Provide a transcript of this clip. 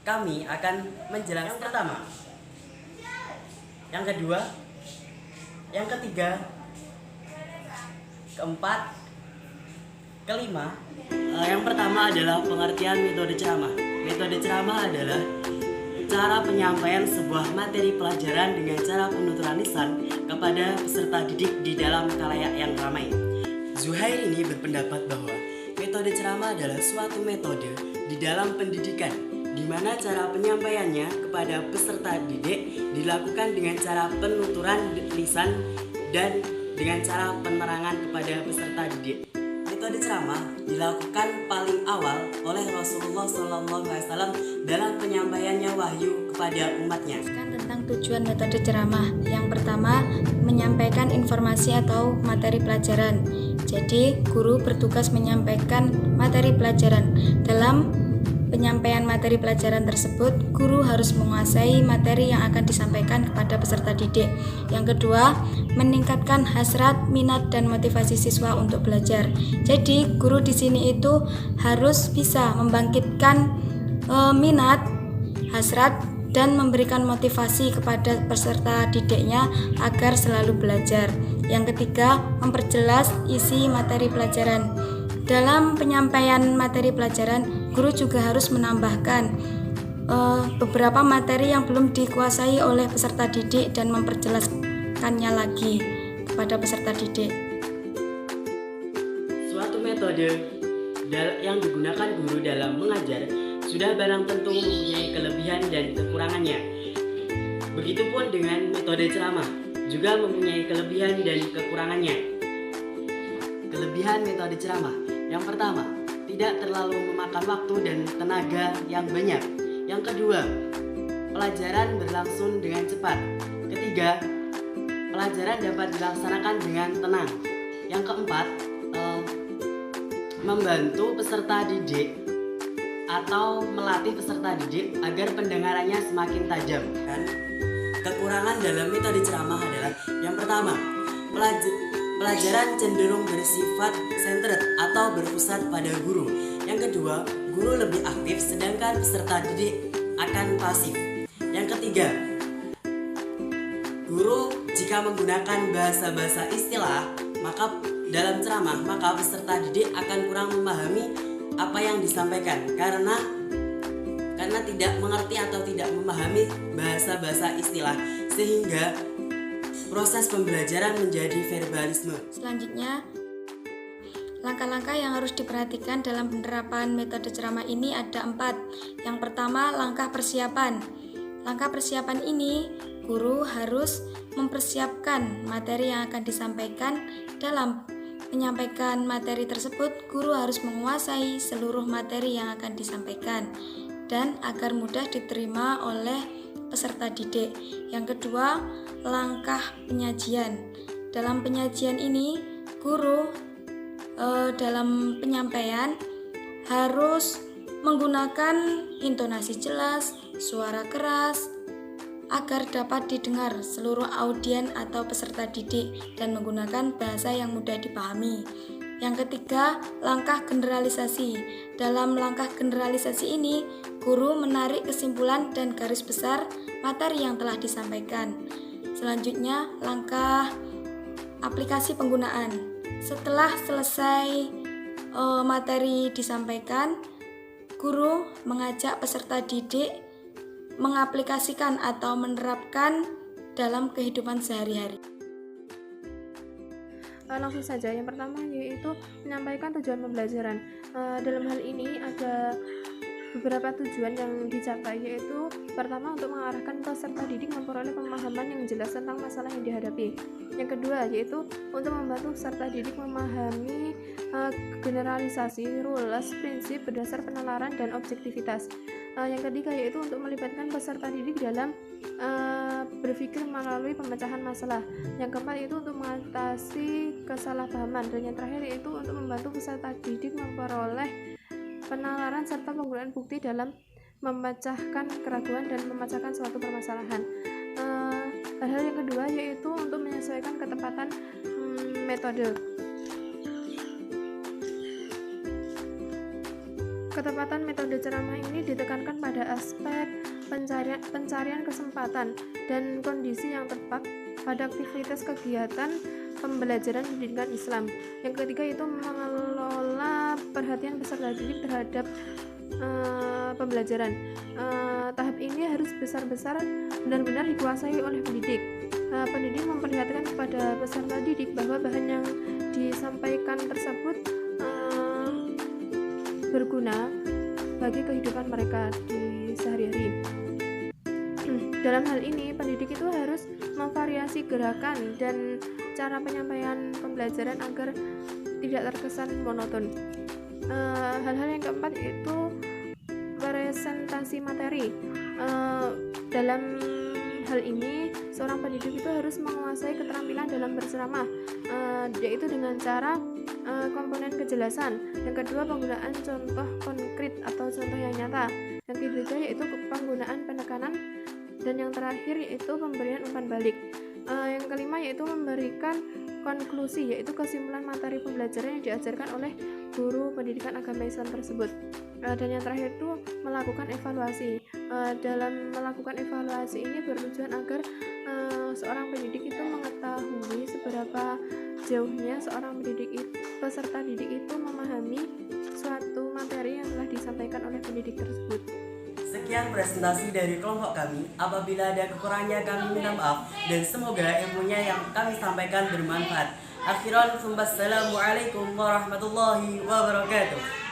kami akan menjelaskan yang pertama, yang kedua, yang ketiga, keempat, kelima. Yang pertama adalah pengertian metode ceramah. Metode ceramah adalah cara penyampaian sebuah materi pelajaran dengan cara penuturan lisan kepada peserta didik di dalam khalayak yang ramai. Zuhair ini berpendapat bahwa metode ceramah adalah suatu metode di dalam pendidikan di mana cara penyampaiannya kepada peserta didik dilakukan dengan cara penuturan lisan dan dengan cara penerangan kepada peserta didik. Metode ceramah dilakukan paling awal oleh Rasulullah SAW dalam penyampaiannya wahyu kepada umatnya. Tentang tujuan metode ceramah. Yang pertama, menyampaikan informasi atau materi pelajaran. Jadi, guru bertugas menyampaikan materi pelajaran. Dalam penyampaian materi pelajaran tersebut, guru harus menguasai materi yang akan disampaikan kepada peserta didik. Yang kedua, meningkatkan hasrat, minat, dan motivasi siswa untuk belajar. Jadi, guru di sini itu harus bisa membangkitkan minat, hasrat, dan memberikan motivasi kepada peserta didiknya agar selalu belajar. Yang ketiga, memperjelas isi materi pelajaran. Dalam penyampaian materi pelajaran, guru juga harus menambahkan beberapa materi yang belum dikuasai oleh peserta didik dan memperjelaskannya lagi kepada peserta didik. Suatu metode yang digunakan guru dalam mengajar sudah barang tentu mempunyai kelebihan dan kekurangannya. Begitupun dengan metode ceramah juga mempunyai kelebihan dan kekurangannya. Kelebihan metode ceramah: yang pertama, tidak terlalu memakan waktu dan tenaga yang banyak. Yang kedua, pelajaran berlangsung dengan cepat. Ketiga, pelajaran dapat dilaksanakan dengan tenang. Yang keempat, membantu peserta didik atau melatih peserta didik agar pendengarannya semakin tajam. Dan kekurangan dalam metode ceramah adalah yang pertama, pelajaran cenderung bersifat centered atau berpusat pada guru. Yang kedua, guru lebih aktif sedangkan peserta didik akan pasif. Yang ketiga, guru jika menggunakan bahasa-bahasa istilah dalam ceramah, maka peserta didik akan kurang memahami apa yang disampaikan karena tidak mengerti atau tidak memahami bahasa-bahasa istilah, sehingga proses pembelajaran menjadi verbalisme. Selanjutnya, langkah-langkah yang harus diperhatikan dalam penerapan metode ceramah ini ada 4. Yang pertama, langkah persiapan. Langkah persiapan ini, guru harus mempersiapkan materi yang akan disampaikan. Dalam menyampaikan materi tersebut, guru harus menguasai seluruh materi yang akan disampaikan dan agar mudah diterima oleh peserta didik. Yang kedua, langkah penyajian. Dalam penyajian ini, guru dalam penyampaian harus menggunakan intonasi jelas, suara keras, agar dapat didengar seluruh audien atau peserta didik dan menggunakan bahasa yang mudah dipahami. Yang ketiga, langkah generalisasi. Dalam langkah generalisasi ini, guru menarik kesimpulan dan garis besar materi yang telah disampaikan. Selanjutnya, langkah aplikasi penggunaan. Setelah selesai materi disampaikan, guru mengajak peserta didik mengaplikasikan atau menerapkan dalam kehidupan sehari-hari. Langsung saja, yang pertama yaitu menyampaikan tujuan pembelajaran. Dalam hal ini ada beberapa tujuan yang dicapai, yaitu pertama untuk mengarahkan peserta didik memperoleh pemahaman yang jelas tentang masalah yang dihadapi. Yang kedua yaitu untuk membantu peserta didik memahami generalisasi, rules, prinsip berdasar penalaran dan objektivitas. Yang ketiga yaitu untuk melibatkan peserta didik dalam berpikir melalui pemecahan masalah. Yang keempat yaitu untuk mengatasi kesalahpahaman, dan yang terakhir yaitu untuk membantu peserta didik memperoleh penalaran serta penggunaan bukti dalam memecahkan keraguan dan memecahkan suatu permasalahan. Hal yang kedua yaitu untuk menyesuaikan ketepatan metode. Ketepatan metode ceramah ini ditekankan pada aspek pencarian kesempatan dan kondisi yang tepat pada aktivitas kegiatan pembelajaran pendidikan Islam. Yang ketiga itu mengelola perhatian peserta didik terhadap pembelajaran. Tahap ini harus benar-benar dikuasai oleh pendidik. Pendidik memperlihatkan kepada peserta didik bahwa bahan yang disampaikan tersebut berguna bagi kehidupan mereka di sehari-hari. Dalam hal ini, pendidik itu harus memvariasi gerakan dan cara penyampaian pembelajaran agar tidak terkesan monoton. Hal-hal yang keempat yaitu presentasi materi. Dalam hal ini, seorang pendidik itu harus menguasai keterampilan dalam berceramah, yaitu dengan cara komponen kejelasan. Yang kedua, penggunaan contoh konkret atau contoh yang nyata. Yang ketiga yaitu penggunaan penekanan, dan yang terakhir yaitu pemberian umpan balik. Yang kelima yaitu memberikan konklusi, yaitu kesimpulan materi pembelajaran yang diajarkan oleh guru pendidikan agama Islam tersebut. Dan yang terakhir itu melakukan evaluasi. Dalam melakukan evaluasi ini bertujuan agar seorang pendidik itu mengetahui seberapa jauhnya seorang peserta didik itu memahami suatu materi yang telah disampaikan oleh pendidik tersebut. Sekian presentasi dari kelompok kami. Apabila ada kekurangannya kami minta maaf, dan semoga ilmunya yang kami sampaikan bermanfaat. Akhiran, assalamualaikum warahmatullahi wabarakatuh.